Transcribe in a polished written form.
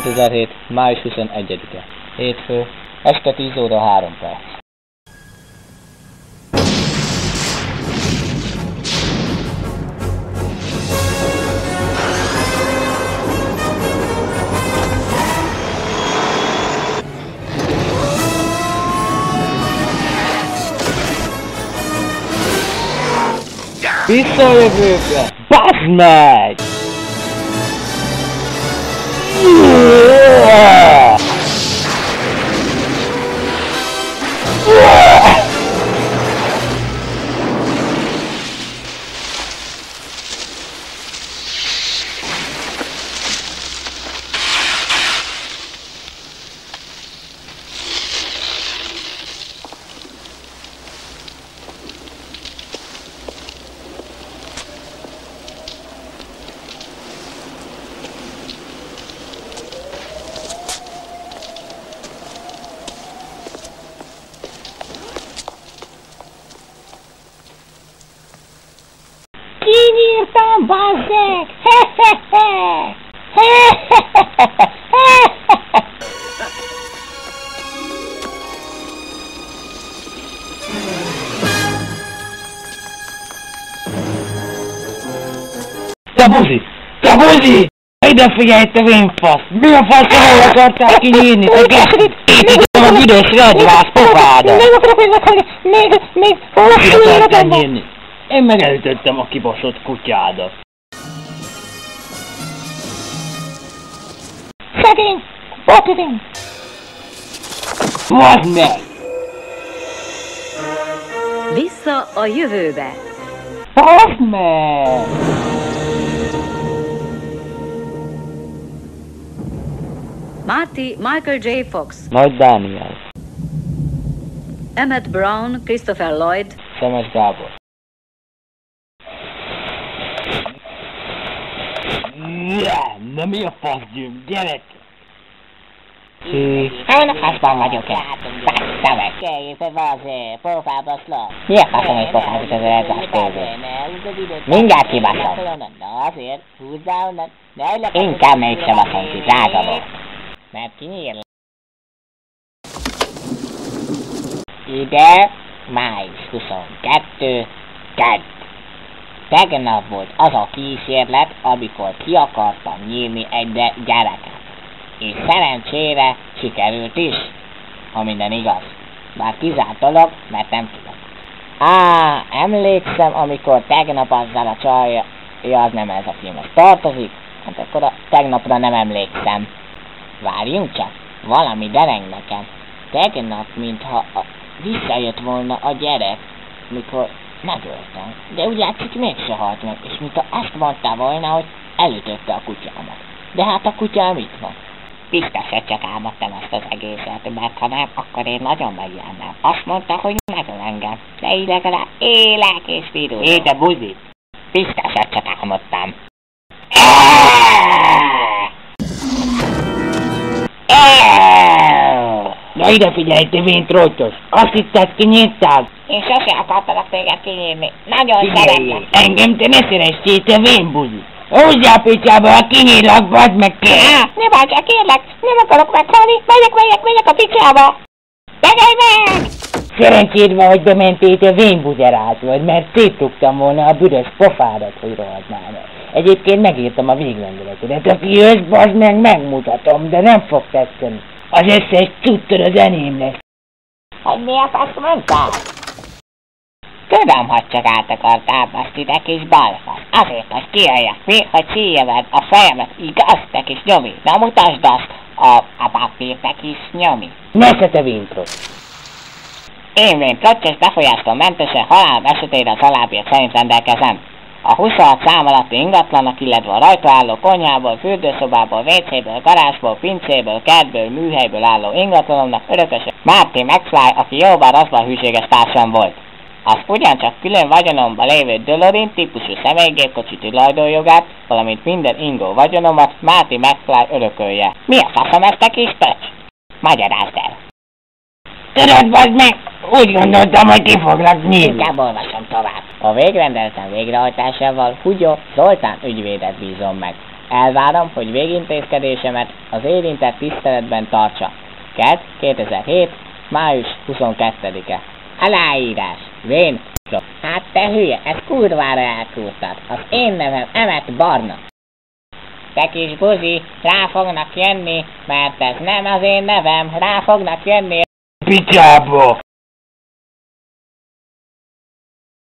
2007. május 21-e. Hétfő, este 10 óra 3 perc. Vissza a jövőbe! Bazd meg! Kinyírtam, bazzeg! Te buzi! Te buzi! Ide figyelj, te vénfasz! Mi a faszomról akartál kinyírni, te gesztit? Étítem a büdös regyvász pofádat! Nem akarok még meghalni! Még hosszú életemben! Én meg elütöttem a kibaszott kutyádat. Szegény! Botidin! Bazd meg! Vissza a jövőbe. Bazd meg! Marty Michael J. Fox, Nagy Dániel. Emmett Brown, Christopher Lloyd, Szemes Gábor. Na mi a faszgyűm, gyerek! Hány házban vagyok el? Szaveg! Kejépe vazé, pofába szlap! Mi a faszom, hogy pofázik ez a redzás tévé? Mindjárt kibaszom! Na azért, húzzá onnan! Inkább mégsem baszom ki, drága volt! Mert kinyírlak. Ide, május 22, kedd. Tegnap volt az a kísérlet, amikor ki akartam nyírni egy gyereket. És szerencsére sikerült is, ha minden igaz. Bár kizárt dolog, mert nem tudom. Emlékszem, amikor tegnap azzal a csaj... Ja, az nem ez a filmhez tartozik. Hát akkor a tegnapra nem emlékszem. Várjunk csak, valami dereng nekem. Tegnap, mintha visszajött volna a gyerek, mikor megöltem. De úgy látszik, mégse halt meg, és mintha ezt mondta volna, hogy elütötte a kutyámat. De hát a kutyám itt van. Biztos, hogy csak álmodtam ezt az egészet, mert ha nem, akkor én nagyon megijednem. Azt mondta, hogy megöl engem, de így legalább élek és virulok. Hé, te buzi! Biztos, hogy csak álmodtam. Na ide figyelj, te véntrótos! Azt hitted, kinyírtál? Én sose akartalak téged kinyírni. Nagyon Figyelj, szeretlek. engem te ne szeressél, te vénbuzi! Húzzál picsába, ha kinyírlak, bazd meg ki! Ne bánts el, kérlek! Nem akarok meghalni! Megyek a picsába! Tegelj meg! Szerencséd van, hogy bementél, te vénbuzerát vagy, mert szétrugtam volna a büdös pofádat, hogy rohadnál meg. Egyébként megírtam a végrendeletedet, aki jössz, bazd meg, megmutatom, de nem fog tetszeni. Az összes cuccod az enyém lesz. Hogy mi a fasz mondtál? Tudom, hogy csak át akartál, baszt ide kis balfasz. Azért, hogy kijöjjek, hogy szíjjöved a fejemet, igaz, te kis nyomi? Na mutasd azt a papírt, te kis nyomi. Nesze te véntros! Én véntrocsos befolyástól mentesen halál esetére az alábbiak szerint rendelkezem. A 26 szám alatti ingatlanak, illetve a rajta álló konyhából, fürdőszobából, WC-ből, garázsból, pincéből, kertből, műhelyből álló ingatlanomnak örököse Marty McFly, aki jóval rosszban hűséges társam volt. Az ugyancsak külön vagyonomba lévő DeLorean típusú személygépkocsi tulajdonjogát, valamint minden ingó vagyonomat Marty McFly örökölje. Mi a faszom ezt a kis pöcs? Magyarázd el! Tudod, bazd meg! Úgy gondoltam, hogy ki foglak nyírni. Inkább olvasom tovább. A végrendeletem végrehajtásával Hugyó Zoltán ügyvédet bízom meg. Elvárom, hogy végintézkedésemet az érintett tiszteletben tartsa. 2007. május 22-e. Aláírás. Vén. Hát te hülye, ezt kurvára elkúrtad. Az én nevem Emmet Barna. Te kis buzi, rá fognak jönni, mert ez nem az én nevem, rá fognak jönni. Picsába!